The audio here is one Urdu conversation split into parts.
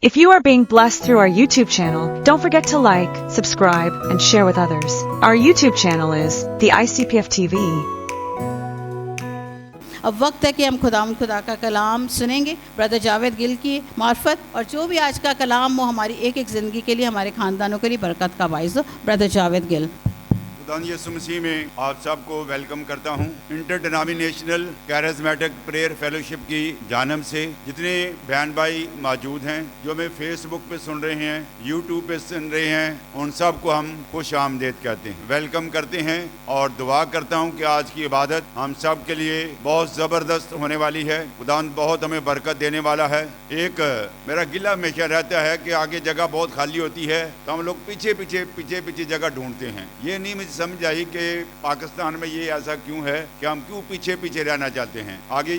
If you are being blessed through our YouTube channel, don't forget to like, subscribe, and share with others. Our YouTube channel is the ICPF TV. اب وقت ہے کہ ہم خدا کا کلام سنیں گے برادر جاوید گل کی معرفت، اور جو بھی آج کا کلام وہ ہماری ایک ایک زندگی کے لیے، ہمارے خاندانوں کے لیے برکت کا باعث ہو۔ برادر جاوید گل۔ خدا یسوع مسیح میں آپ سب کو ویلکم کرتا ہوں۔ انٹر ڈینامینیشنل کیرزمیٹک پریئر فیلوشپ کی جانب سے جتنے بہن بھائی موجود ہیں جو ہمیں فیس بک پہ سن رہے ہیں، یوٹیوب پہ سن رہے ہیں، ان سب کو ہم خوش آمدید کہتے ہیں، ویلکم کرتے ہیں، اور دعا کرتا ہوں کہ آج کی عبادت ہم سب کے لیے بہت زبردست ہونے والی ہے۔ خدا بہت ہمیں برکت دینے والا ہے۔ ایک میرا گلہ ہمیشہ رہتا ہے کہ آگے جگہ بہت خالی ہوتی ہے تو ہم لوگ پیچھے جگہ ڈھونڈتے ہیں۔ یہ نہیں مجھے سمجھ آئی کہ پاکستان میں یہ ایسا کیوں ہے کہ ہم کیوں پیچھے رہنا چاہتے ہیں۔ آگے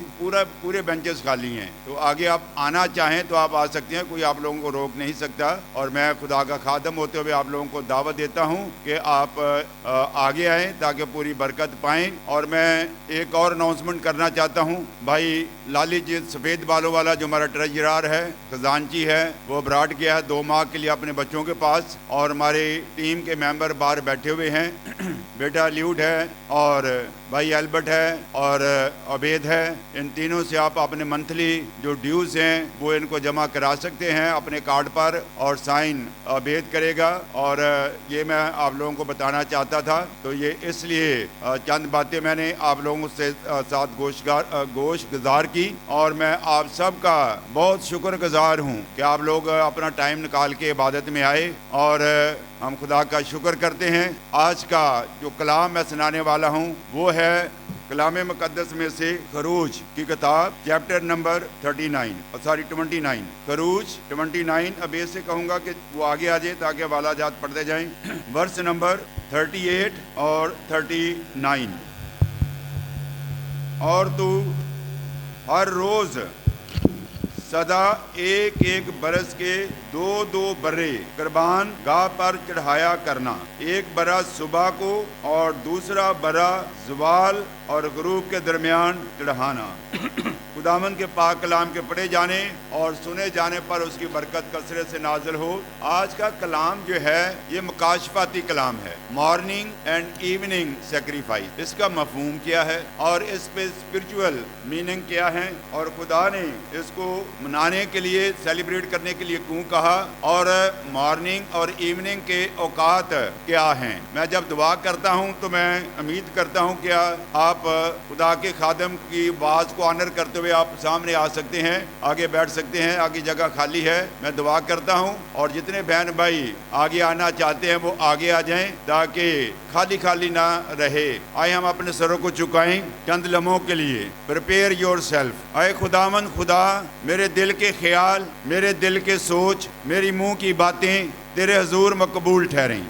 پورے بینچز خالی ہیں، تو آگے آپ آنا چاہیں تو آپ آ سکتے ہیں، کوئی آپ لوگوں کو روک نہیں سکتا۔ اور میں خدا کا خادم ہوتے ہوئے آپ لوگوں کو دعوت دیتا ہوں کہ آپ آگے آئیں تاکہ پوری برکت پائیں۔ اور میں ایک اور اناؤنسمنٹ کرنا چاہتا ہوں، بھائی لالی جی سفید بالوں والا جو ہمارا ٹریجرر ہے، خزانچی ہے، وہ ابراڈ گیا ہے 2 ماہ کے لیے اپنے بچوں کے پاس، اور ہمارے ٹیم کے ممبر باہر بیٹھے ہوئے ہیں۔ بیٹا لیوڈ ہے اور بھائی البرٹ ہے اور عبید ہے، ان تینوں سے آپ اپنے منتھلی جو ڈیوز ہیں وہ ان کو جمع کرا سکتے ہیں اپنے کارڈ پر، اور سائن عبید کرے گا۔ اور یہ میں آپ لوگوں کو بتانا چاہتا تھا، تو یہ اس لیے چند باتیں میں نے آپ لوگوں سے ساتھ گوش گزار کی، اور میں آپ سب کا بہت شکر گزار ہوں کہ آپ لوگ اپنا ٹائم نکال کے عبادت میں آئے، اور ہم خدا کا شکر کرتے ہیں۔ آج کا جو کلام میں سنانے والا ہوں وہ ہے کلام مقدس میں سے خروج کی کتاب چیپٹر نمبر 29 خروج 29۔ اب اس سے کہوں گا کہ وہ آگے آ جائے تاکہ حوالہ جات پڑھتے جائیں۔ ورس نمبر 38 اور 39۔ اور تو ہر روز سدا ایک برس کے 2 برے قربان گاہ پر چڑھایا کرنا، ایک برا صبح کو اور دوسرا برا زوال اور غروب کے درمیان چڑھانا۔ خداوند کے پاک کلام کے پڑھے جانے اور سنے جانے پر اس کی برکت کثرت سے نازل ہو۔ آج کا کلام جو ہے یہ مکاشفاتی کلام ہے، مارننگ اینڈ ایوننگ سیکریفائس۔ اس کا مفہوم کیا ہے اور اس پہ اسپرچول میننگ کیا ہے، اور خدا نے اس کو منانے کے لیے، سیلیبریٹ کرنے کے لیے کیوں کہا، اور مارننگ اور ایوننگ کے اوقات کیا ہیں۔ میں جب دعا کرتا ہوں تو میں امید کرتا ہوں کہ آپ خدا کے خادم کی آواز کو آنر کرتے ہوئے آپ سامنے آ سکتے ہیں، آگے بیٹھ سکتے ہیں، آگے جگہ خالی ہے۔ میں دعا کرتا ہوں، اور جتنے بہن بھائی آگے آنا چاہتے ہیں وہ آگے آ جائیں تاکہ خالی نہ رہے۔ آئے ہم اپنے سروں کو جھکائیں چند لمحوں کے لیے۔ Prepare your self. اے خداوند خدا، میرے دل کے خیال، میرے دل کے سوچ، میری منہ کی باتیں تیرے حضور مقبول ٹھہریں۔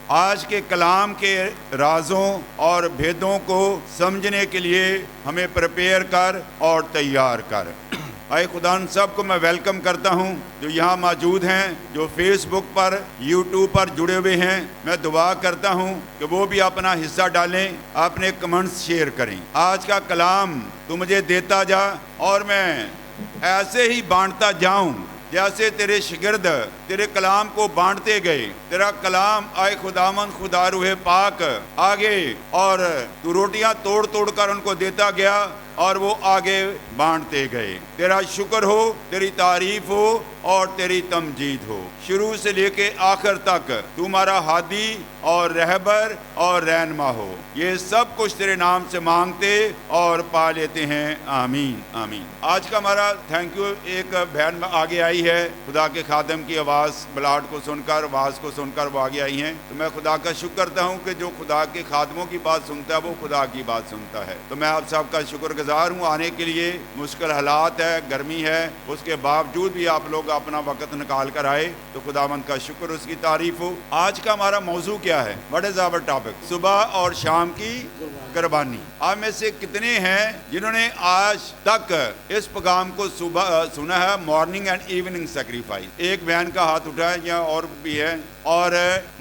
آج کے کلام کے رازوں اور بھیدوں کو سمجھنے کے لیے ہمیں پریپیئر کر اور تیار کر۔ اے خدا، ان سب کو میں ویلکم کرتا ہوں جو یہاں موجود ہیں، جو فیس بک پر، یوٹیوب پر جڑے ہوئے ہیں۔ میں دعا کرتا ہوں کہ وہ بھی اپنا حصہ ڈالیں، اپنے کمنٹس شیئر کریں۔ آج کا کلام تو مجھے دیتا جا، اور میں ایسے ہی بانٹتا جاؤں جیسے تیرے شاگرد تیرے کلام کو بانٹتے گئے۔ تیرا کلام اے خداوند خدا روح پاک آگے، اور تو روٹیاں توڑ کر ان کو دیتا گیا اور وہ آگے بانٹتے گئے۔ تیرا شکر ہو، تیری تعریف ہو اور تیری تمجید ہو، شروع سے لے کے آخر تک تو ہمارا ہادی اور رہبر اور رہنما ہو۔ یہ سب کچھ تیرے نام سے مانگتے اور پا لیتے ہیں، آمین آمین۔ آج کا ہمارا تھینک یو، ایک بہن آگے آئی ہے خدا کے خادم کی آواز بلاٹ کو سن کر، آواز کو سن کر وہ آگے آئی ہیں، تو میں خدا کا شکر کرتا ہوں کہ جو خدا کے خادموں کی بات سنتا ہے وہ خدا کی بات سنتا ہے۔ تو میں آپ سب کا شکر گزار ہوں آنے کے لیے۔ مشکل حالات ہے، گرمی ہے، اس کے باوجود بھی آپ لوگ اپنا وقت نکال کر آئے، تو خداوند کا شکر، اس کی تعریف ہو۔ آج کا ہمارا موضوع کیا ہے؟ What is our topic? صبح اور شام کی قربانی۔ آپ میں سے کتنے ہیں جنہوں نے آج تک اس پیغام کو صبح سنا ہے، مارننگ اینڈ ایوننگ سیکریفائس؟ ایک بہن کا ہاتھ اٹھا ہے، یا اور بھی ہے؟ اور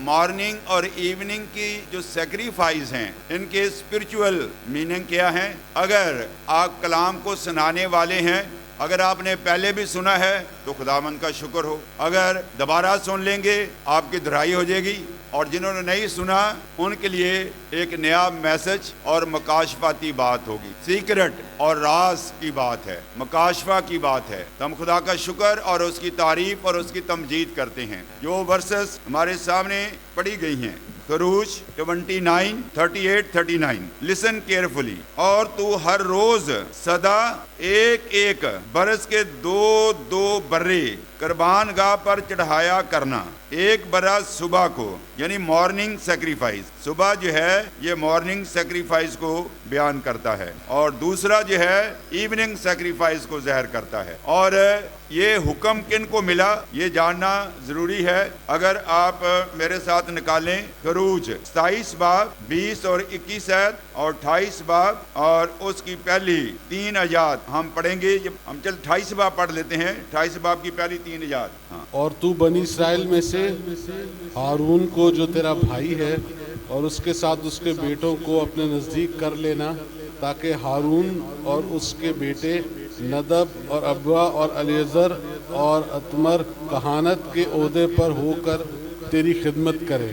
مارننگ اور ایوننگ کی جو سیکریفائس ہیں ان کے اسپرچول میننگ کیا ہیں؟ اگر آپ کلام کو سنانے والے ہیں اگر آپ نے پہلے بھی سنا ہے تو خداوند کا شکر ہو، اگر دوبارہ سن لیں گے آپ کی دہرائی ہو جائے گی، اور جنہوں نے نہیں سنا ان کے لیے ایک نیا میسج اور مکاشفاتی بات ہوگی، سیکرٹ اور راز کی بات ہے، مکاشفہ کی بات ہے۔ تو ہم خدا کا شکر اور اس کی تعریف اور اس کی تمجید کرتے ہیں۔ جو ورسز ہمارے سامنے پڑھی گئی ہیں، خروج 29 38 39، لسن کیئرفلی، اور تو ہر روز سدا ایک ایک برس کے دو دو برے قربان گاہ پر چڑھایا کرنا، ایک برس صبح کو، یعنی مارننگ سیکریفائس، صبح جو ہے یہ مارننگ سیکریفائس کو بیان کرتا ہے، اور دوسرا جو ہے ایوننگ سیکریفائس کو ظاہر کرتا ہے۔ اور یہ حکم کن کو ملا یہ جاننا ضروری ہے۔ اگر آپ میرے ساتھ نکالیں خروج 27 باب 20 اور 21 آیت اور 28 باب اور اس کی پہلی 3 آیات ہم پڑھیں گے۔ ہم 28 باب پڑھ لیتے ہیں، 28 باب کی پہلی 3 آیات۔ اور تو بنی اسرائیل میں سے ہارون کو جو تیرا بھائی ہے اور اس کے ساتھ اس کے بیٹوں کو اپنے نزدیک کر لینا، تاکہ ہارون اور اس کے بیٹے ندب اور ابوا اور الیعزر اور اتمر کہانت کے عہدے پر ہو کر تیری خدمت کرے،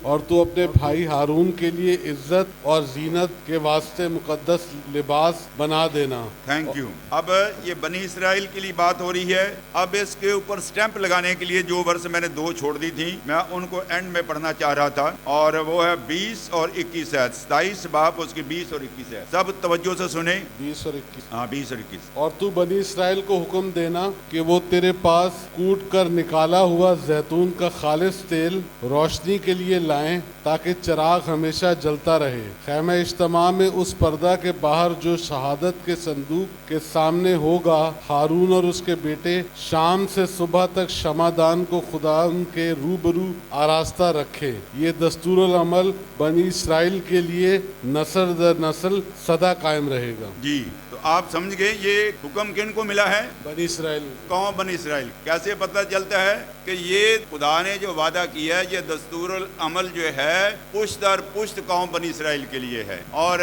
اور تو اپنے بھائی ہارون کے لیے عزت اور زینت کے واسطے مقدس لباس بنا دینا۔ Thank you. اب یہ بنی اسرائیل کے لیے بات ہو رہی ہے۔ اب اس کے اوپر سٹیمپ لگانے کے لیے جو ورس میں نے 2 چھوڑ دی تھی، میں ان کو اینڈ میں پڑھنا چاہ رہا تھا، اور وہ ہے 20 اور 21 آیت، 27 باب اس کی 20 اور 21 آیت۔ سب توجہ سے سنیں، 20 اور 21۔ ہاں 20 اور 21۔ اور تو بنی اسرائیل کو حکم دینا کہ وہ تیرے پاس کوٹ کر نکالا ہوا زیتون کا خالص تیل روشنی کے لیے لائیں، تاکہ چراغ ہمیشہ جلتا رہے۔ خیمہ اجتماع میں اس پردہ کے باہر جو شہادت کے صندوق کے سامنے ہوگا، ہارون اور اس کے بیٹے شام سے صبح تک شمعدان کو خدا کے روبرو آراستہ رکھے۔ یہ دستور العمل بنی اسرائیل کے لیے نسل در نسل سدا قائم رہے گا۔ جی، تو آپ سمجھ گئے یہ حکم کن کو ملا ہے؟ بنی اسرائیل۔ قوم بنی اسرائیل۔ کیسے پتہ چلتا ہے کہ یہ خدا نے جو وعدہ کیا ہے، یہ دستور العمل جو ہے پشت در پشت قوم بنی اسرائیل کے لیے ہے۔ اور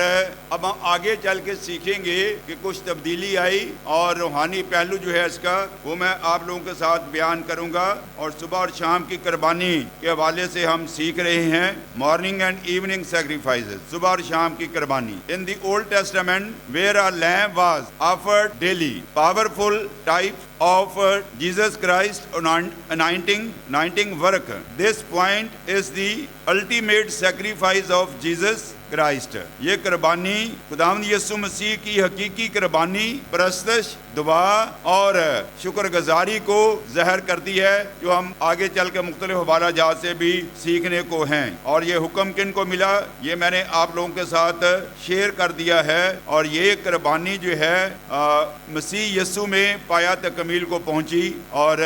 اب ہم آگے چل کے سیکھیں گے کہ کچھ تبدیلی آئی، اور روحانی پہلو جو ہے اس کا وہ میں آپ لوگوں کے ساتھ بیان کروں گا۔ اور صبح اور شام کی قربانی کے حوالے سے ہم سیکھ رہے ہیں مارننگ اینڈ ایوننگ سیکریفائسز، صبح اور شام کی قربانی۔ In the Old Testament where a lamb was offered daily, powerful type of Jesus Christ anointing work. This point is the ultimate sacrifice of Jesus Christ. یہ قربانی خداوند یسوع مسیح کی حقیقی قربانی، پرستش، دعا اور شکر گزاری کو ظاہر کرتی ہے، جو ہم آگے چل کے مختلف حوالہ جات سے بھی سیکھنے کو ہیں۔ اور یہ حکم کن کو ملا یہ میں نے آپ لوگوں کے ساتھ شیئر کر دیا ہے۔ اور یہ قربانی جو ہے مسیح یسوع میں پایا تکمیل کو پہنچی، اور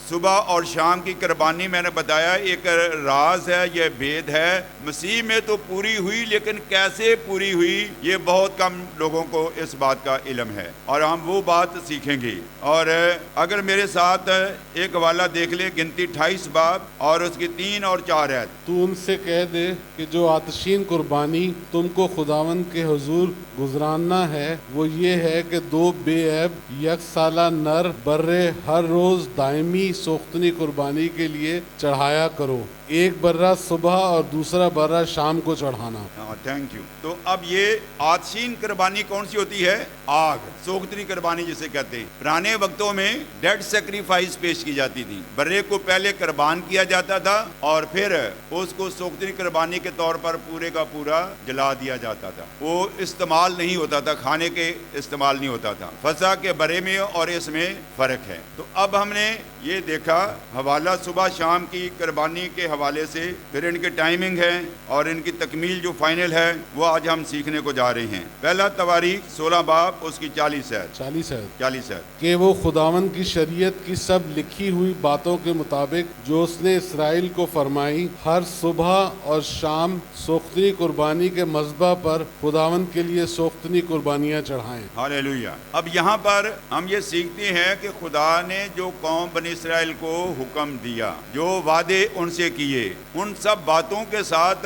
صبح اور شام کی قربانی میں نے بتایا ایک راز ہے، یہ بھید ہے۔ مسیح میں تو پوری ہوئی، لیکن کیسے پوری ہوئی یہ بہت کم لوگوں کو اس بات کا علم ہے، اور ہم وہ بات سیکھیں گے۔ اور اگر میرے ساتھ ایک حوالہ دیکھ لیں، گنتی 28 باب اور اس کی 3 اور 4 آیت۔ تو ان سے کہہ دے کہ جو آتشین قربانی تم کو خداوند کے حضور گزراننا ہے وہ یہ ہے کہ 2 بے عیب یک سالہ نر برے ہر روز دائمی سوختنی قربانی کے لیے چڑھایا کرو، ایک برہ صبح اور دوسرا برہ شام کو چڑھانا۔ Thank you. تو اب یہ آتشین قربانی کون سی ہوتی ہے؟ آگ، سوختنی قربانی جسے کہتے ہیں۔ پرانے وقتوں میں ڈیڈ سیکریفائس پیش کی جاتی تھی، برے کو پہلے قربان کیا جاتا تھا اور پھر اس کو سوختنی قربانی کے طور پر پورے کا پورا جلا دیا جاتا تھا۔ وہ استعمال نہیں ہوتا تھا، کھانے کے استعمال نہیں ہوتا تھا۔ فسح کے برے میں اور اس میں فرق ہے۔ تو اب ہم نے یہ دیکھا حوالہ صبح شام کی قربانی کے حوالے سے، پھر ان کے ٹائمنگ ہے اور ان کی تکمیل جو فائنل ہے وہ آج ہم سیکھنے کو جا رہے ہیں۔ پہلا تواریخ 16 باب اس کی 40 ہے کہ وہ خداوند کی شریعت کی سب لکھی ہوئی باتوں کے مطابق جو اس نے اسرائیل کو فرمائی، ہر صبح اور شام سوختنی قربانی کے مذبح پر خداوند کے لیے سوختنی قربانیاں چڑھائیں۔ ہاللیلویہ۔ اب یہاں پر ہم یہ سیکھتے ہیں کہ خدا نے جو قوم بنی اسرائیل کو حکم دیا، جو وعدے ان سے کیے، ان سب باتوں کے ساتھ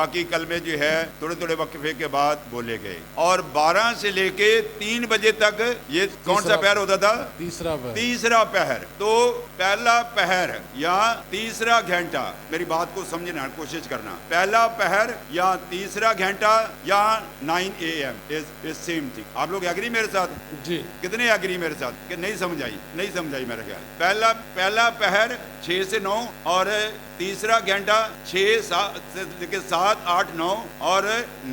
باقی کلمے جو ہے تھوڑے تھوڑے وقفے کے بعد بولے گئے. اور 12 سے لے کے 3 بجے تک یہ کون سا پہر ہوتا تھا؟ تیسرا پہر. تو پہلا پہر یا تیسرا گھنٹہ، میری بات کو سمجھنا کوشش کرنا، پہلا پہر یا تیسرا گھنٹہ یا 9 AM از سیم تھنگ. آپ لوگ ایگری میرے ساتھ؟ جی. کتنے ایگری میرے ساتھ کہ نہیں سمجھ آئی میرا خیال. پہلا پہر 6 سے 9 اور تیسرا گھنٹہ 6 سے لے کے 7 8 9 اور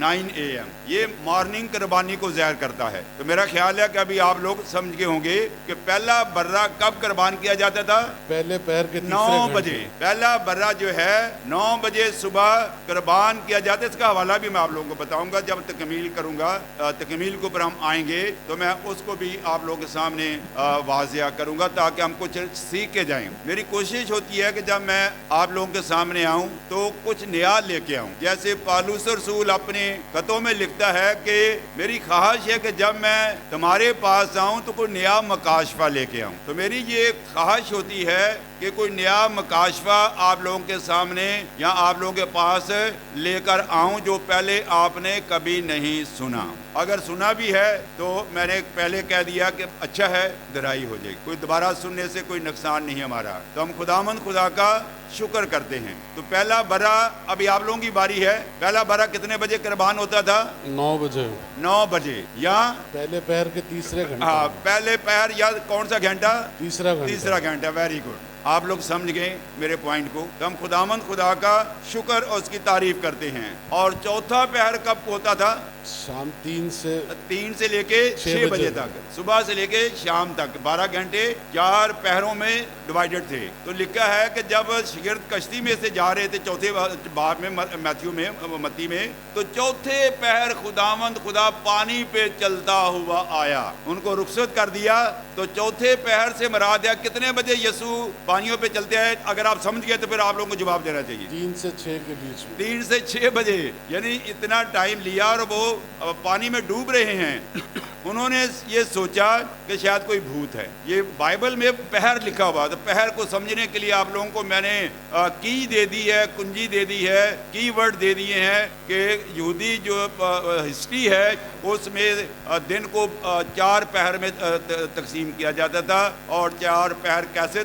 9 AM. یہ مارننگ قربانی کو ظاہر کرتا ہے. تو میرا خیال ہے کہ ابھی آپ لوگ سمجھ گئے ہوں گے کہ پہلا برہ کب قربان کیا جاتا تھا؟ پہلے پہر کے 9 بجے. پہلا برہ جو ہے 9 بجے صبح قربان کیا جاتا ہے. اس کا حوالہ بھی میں آپ لوگوں کو بتاؤں گا جب تکمیل کروں گا. تکمیل کے اوپر ہم آئیں گے تو میں اس کو بھی آپ لوگوں کے سامنے واضح کروں گا تاکہ ہم کچھ سیکھ کے جائیں. میری کوشش ہوتی ہے کہ جب میں آپ لوگوں کے سامنے آؤں تو کچھ نیا لے کے آؤں. جیسے پالوس رسول اپنے خطوں میں لکھتا ہے کہ میری خواہش ہے کہ جب میں تمہارے پاس آؤں تو کوئی نیا مکاشفہ لے کے آؤں. تو میری یہ خواہش ہوتی ہے کہ کوئی نیا مکاشفہ آپ لوگوں کے سامنے یا آپ لوگوں کے پاس لے کر آؤں جو پہلے آپ نے کبھی نہیں سنا. اگر سنا بھی ہے تو میں نے پہلے کہہ دیا کہ اچھا ہے، درائی ہو جائے گی. کوئی دوبارہ سننے سے کوئی نقصان نہیں ہمارا. تو ہم خداوند خدا کا شکر کرتے ہیں. تو پہلا برہ ابھی آپ لوگوں کی باری ہے. پہلا برہ کتنے بجے قربان ہوتا تھا؟ 9 بجے یا پہلے پہر کے تیسرے گھنٹے. ہاں، پہلے پہر یا کون سا گھنٹہ؟ تیسرا گھنٹہ. Very good. آپ لوگ سمجھ گئے میرے پوائنٹ کو. تو ہم خداوند خدا کا شکر اور اس کی تعریف کرتے ہیں. اور چوتھا پہر کب ہوتا تھا؟ شام 3 سے لے کے 6 بجے تک. صبح سے لے کے شام تک 12 گھنٹے 4 پہروں میں ڈیوائیڈڈ تھے. تو لکھا ہے کہ جب شاگرد کشتی میں سے جا رہے تھے چوتھے باب میں متی میں، تو چوتھے پہر خداوند خدا پانی پہ چلتا ہوا آیا، ان کو رخصت کر دیا. تو چوتھے پہر سے مراد ہے کتنے بجے یسوع پانیوں پہ چلتے ہیں؟ اگر آپ سمجھ گئے تو پھر آپ لوگوں کو جواب دینا چاہیے. 3 سے 6 کے بیچ میں. 3 سے 6 بجے یعنی اتنا ٹائم لیا اور وہ پانی میں ڈوب رہے ہیں. انہوں نے یہ سوچا کہ شاید کوئی بھوت ہے. یہ بائبل میں پہر لکھا ہوا. تو پہر کو سمجھنے کے لیے آپ لوگوں کو میں نے کی دے دی ہے، کنجی دے دی ہے، کی ورڈ دے دیے ہیں کہ یہودی جو ہسٹری ہے اس میں دن کو 4 پہر میں تقسیم کیا جاتا تھا. اور 4 پہر کیسے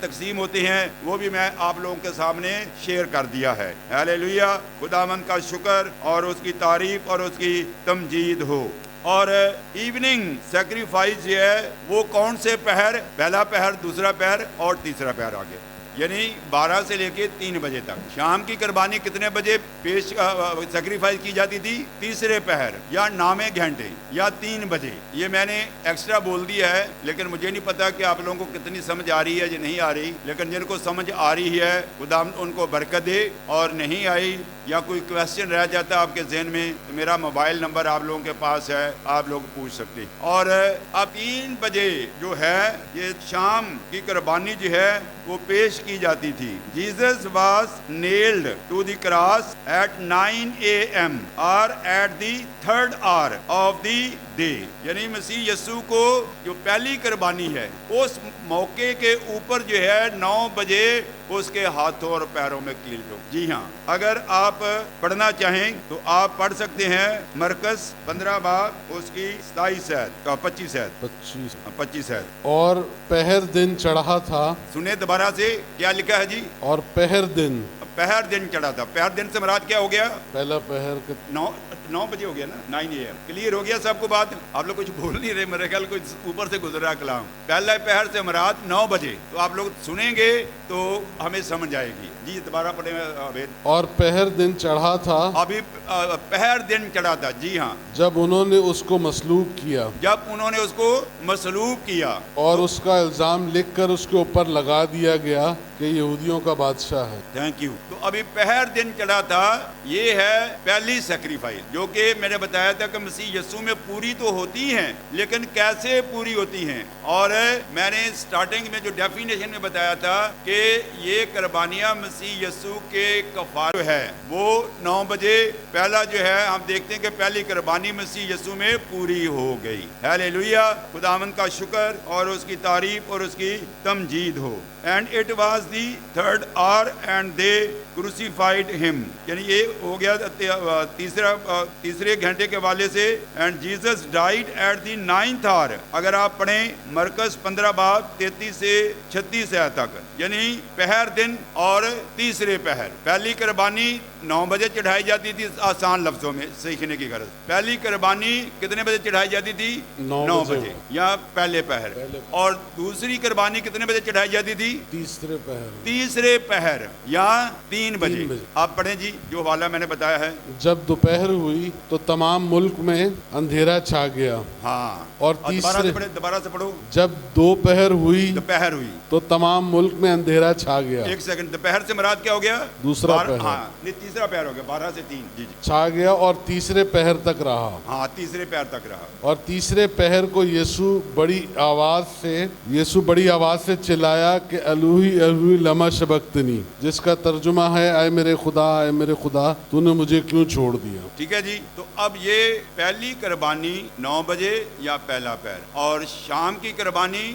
تقسیم ہوتے ہیں وہ بھی میں آپ لوگوں کے سامنے شیئر کر دیا ہے. ہیلیلویا. خداوند کا شکر اور اس کی تعریف اور اس کی تمجید ہو. اور ایوننگ سیکریفائز جو ہے وہ کون سے پہر؟ پہلا پہر، دوسرا پہر اور تیسرا پہر آگے، یعنی 12 سے لے کے 3 بجے تک. شام کی قربانی کتنے بجے پیش سیکریفائز کی جاتی تھی؟ تیسرے پہر یا 9ویں گھنٹے یا 3 بجے. یہ میں نے ایکسٹرا بول دیا ہے لیکن مجھے نہیں پتا کہ آپ لوگوں کو کتنی سمجھ آ رہی ہے یا نہیں آ رہی. لیکن جن کو سمجھ آ رہی ہے خدا ان کو برکت دے، اور نہیں آئی یا کوئی کویسچن رہ جاتا آپ کے ذہن میں تو میرا موبائل نمبر آپ لوگوں کے پاس ہے، آپ لوگ پوچھ سکتے. اور اب 3 بجے جو ہے یہ شام کی قربانی جو ہے وہ پیش کی جاتی تھی. Jesus was nailed to the cross at 9 AM اور at the 3rd hour of the day. یعنی مسیح یسوع کو جو پہلی قربانی ہے اس موقع کے اوپر جو ہے 9 بجے اس کے ہاتھوں اور پیروں میں کیل ہو. جی ہاں، اگر آپ پڑھنا چاہیں تو آپ پڑھ سکتے ہیں مرکز 15 باب اس کی 25 ہے. اور پہر دن چڑھا تھا. سنیں دوبارہ سے کیا لکھا ہے جی؟ اور پہر دن چڑھا تھا. پہر دن سے مراد کیا ہو گیا؟ پہلا پہر 9 بجے ہو گیا نا، 9 AM. کلیئر ہو گیا سب کو بات؟ آپ لوگ کچھ بول نہیں رہے، میرے خیال کچھ اوپر سے گزرا کلام. پہلا پہر سے مراد 9 بجے. تو آپ لوگ سنیں گے تو ہمیں سمجھ آئے گی. جی دوبارہ پڑھیں. اور پہر دن چڑھا تھا. ابھی پہر دن چڑھا تھا. جی ہاں. جب انہوں نے اس کو مصلوب کیا اور اس کا الزام لکھ کر اس کے اوپر لگا دیا گیا کہ یہودیوں کا بادشاہ ہے. Thank you. تو ابھی پہر دن چڑھا تھا. یہ ہے پہلی سیکریفائس جو کہ میں نے بتایا تھا کہ مسیح یسوع میں پوری تو ہوتی ہیں لیکن کیسے پوری ہوتی ہیں. اور میں نے سٹارٹنگ میں جو ڈیفینیشن میں بتایا تھا کہ یہ قربانیاں مسیح یسوع کے کفارہ ہے وہ 9 بجے. پہلا جو ہے ہم دیکھتے ہیں کہ پہلی قربانی مسیح یسوع میں پوری ہو گئی. ہیلیلویا. خداوند کا شکر اور اس کی تعریف اور اس کی تمجید ہو. And it was was the third hour and they crucified him. یعنی یہ ہو گیا تیسرے گھنٹے کے حوالے سے. And Jesus died at the 9th hour. اگر آپ پڑھیں مرکز 15 باب 33 سے 36 آیت تک, یعنی پہر دن اور تیسرے پہر. پہلی قربانی 9 بجے چڑھائی جاتی تھی, آسان لفظوں میں سیکھنے کی غرض. پہلی قربانی کتنے بجے چڑھائی جاتی تھی؟ 9 بجے یا پہلے پہر. اور دوسری قربانی کتنے بجے چڑھائی جاتی تھی؟ تیسرے پہر یا 3 بجے. آپ پڑھیں جی جو حوالہ میں نے بتایا ہے. جب دوپہر ہوئی تو تمام ملک میں اندھیرا چھا گیا. ہاں, اور دوبارہ سے پڑھو. جب دوپہر ہوئی تو تمام ملک میں اندھیرا چھا گیا. ایک سیکنڈ, دوپہر سے مراد کیا ہو گیا؟ دوسرا پہر. ہاں تیسرا پہر ہو گیا, 12 سے 3. جی چھا گیا اور تیسرے پہر تک رہا. ہاں تیسرے پہر تک رہا. اور تیسرے پہر کو یسوع بڑی آواز سے چلایا کہ الوہی الوہی لما شبقتنی, جس کا ترجمہ ہے اے میرے خدا تو نے مجھے کیوں چھوڑ دیا. ٹھیک ہے جی. تو اب یہ پہلی قربانی 9 بجے یا پہلا پہر, اور شام کی قربانی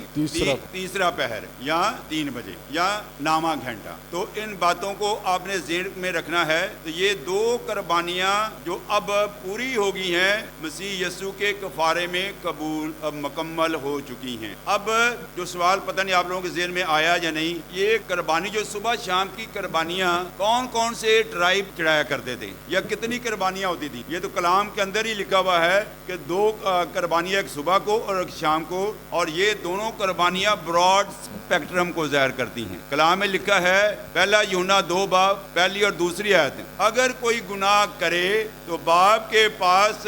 تیسرا پہر یا 3 بجے یا نامہ گھنٹہ. تو ان باتوں کو آپ نے ذہن میں رکھنا ہے. تو یہ 2 قربانیاں جو اب پوری ہو گئی ہیں مسیح یسوع کے کفارے میں قبول اب مکمل ہو چکی ہیں. اب جو سوال پتہ نہیں آپ لوگوں کے ذہن میں آیا یا نہیں, یہ قربانی جو صبح شام کی قربانیاں کون سے ٹرائب چڑھایا کرتے تھے یا کتنی قربانیاں ہوتی تھی؟ یہ تو کلام کے اندر ہی لکھا ہوا ہے کہ 2 قربانیاں, ایک صبح کو اور ایک شام کو, اور یہ دونوں قربانیاں براڈ اسپیکٹرم کو ظاہر کرتی ہیں. کلام میں لکھا ہے پہلا یوحنا 2 باب پہلی اور دوسری آیت, اگر کوئی گناہ کرے تو باپ کے پاس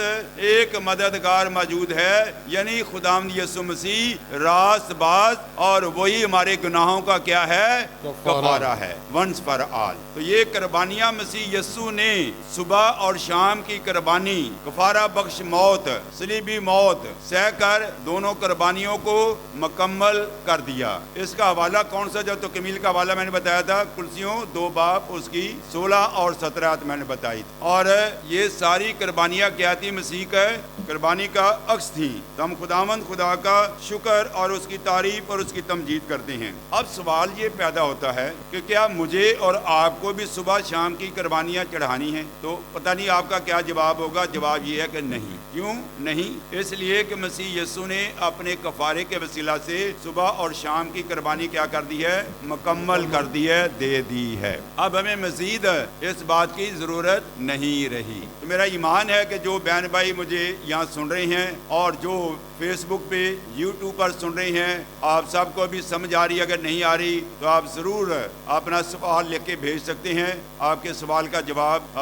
ایک مددگار موجود ہے, یعنی خداوند یسوع مسیح راست باز, اور وہی ہمارے گناہوں کا کیا ہے؟ کفارہ ہے, ونس فار آل. تو یہ قربانیاں مسیح یسوع نے صبح اور شام کی قربانی کفارہ بخش موت, صلیبی موت سہ کر دونوں قربانیوں کو مکمل کر دیا. اس کا حوالہ کون سا؟ جو تو کمیل کا حوالہ میں نے بتایا تھا, کرسیوں 2 باب اس کی 16 اور 17 میں نے بتائی. اور یہ ساری قربانیاں کیا تھی؟ مسیح کا قربانی کا عکس تھی. تو ہم خداوند خدا کا شکر اور اس کی تعریف اور اس کی تمجید کرتے ہیں. اب سوال یہ پیدا ہوتا ہے کہ کیا مجھے اور آپ کو بھی صبح شام کی قربانیاں چڑھانی ہیں؟ تو پتہ نہیں آپ کا کیا جواب ہوگا. جواب یہ ہے کہ نہیں. کیوں نہیں؟ اس لیے کہ مسیح یسوع نے اپنے کفارے کے وسیلہ سے صبح اور شام کی قربانی کیا کر دی ہے؟ مکمل کر دی ہے, دے دی ہے. اب ہمیں مزید اس بات کی ضرورت نہیں رہی. تو میرا ایمان ہے کہ جو بہن بھائی مجھے یہاں سن رہے ہیں اور جو فیس بک پہ یوٹیوب پر سن رہے ہیں, آپ سب کو بھی سمجھ آ رہی. اگر نہیں آ رہی تو آپ ضرور اپنا سوال لکھ کے بھیج سکتے ہیں, آپ کے سوال کا جواب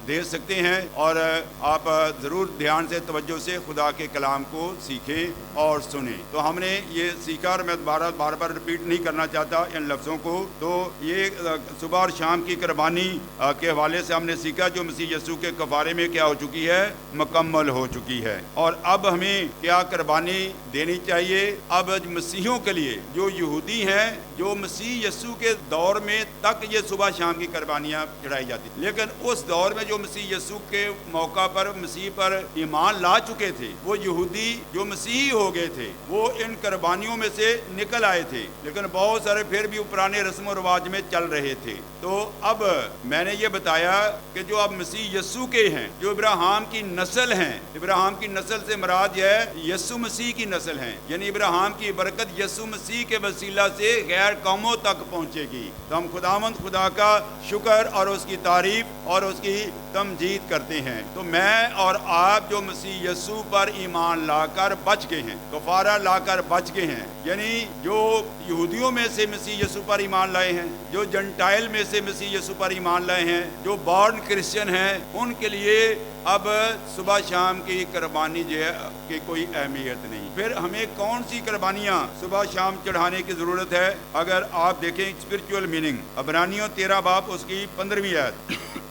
دے سکتے ہیں, اور آپ ضرور دھیان سے توجہ سے خدا کے کلام کو سیکھیں اور سنیں. تو ہم نے یہ سیکھا, اور میں بار بار رپیٹ نہیں کرنا چاہتا ان لفظوں کو. تو یہ صبح اور شام کی قربانی کے حوالے سے ہم نے سیکھا جو مسیح یسوع کے کفارے میں کیا ہو چکی ہے؟ مکمل ہو چکی ہے. اور اب ہمیں کیا قربانی دینی چاہیے؟ اب مسیحیوں کے لیے جو یہودی ہیں, جو مسیح یسوع کے دور میں تک یہ صبح شام کی قربانیاں چڑھائی جاتی, لیکن اس دور میں جو مسیح یسوع کے موقع پر مسیح پر ایمان لا چکے تھے, وہ یہودی جو مسیحی ہو گئے تھے, وہ ان قربانیوں میں سے نکل آئے تھے, لیکن بہت سارے پھر بھی پرانے رسم و رواج میں چل رہے تھے. تو اب میں نے یہ بتایا کہ جو اب مسیح یسوع کے ہیں, جو ابراہیم کی نسل ہیں, ابراہیم کی نسل سے مراد یہ ہے یسوع مسیح کی نسل ہیں, یعنی ابراہیم کی برکت یسوع مسیح کے وسیلہ سے غیر قوموں تک پہنچے گی. تو ہم خداوند خدا کا شکر اور اس کی تعریف اور اس کی تمجید کرتے ہیں. تو میں اور آپ جو مسیح یسوع پر ایمان لا کر بچ گئے ہیں, کفارہ لا کر بچ گئے ہیں, یعنی جو یہودیوں میں سے مسیح یسوع پر ایمان لائے ہیں, جو جنٹائل میں سے مسیح یسوع پر ایمان لائے ہیں, جو بورن کرسچن ہیں, ان کے لیے اب صبح شام کی قربانی جو ہے کہ کوئی اہمیت نہیں. پھر ہمیں کون سی قربانیاں صبح شام چڑھانے کی ضرورت ہے؟ اگر آپ دیکھیں اسپرچول میننگ, عبرانیوں 13 باب اس کی 15ویں آیت,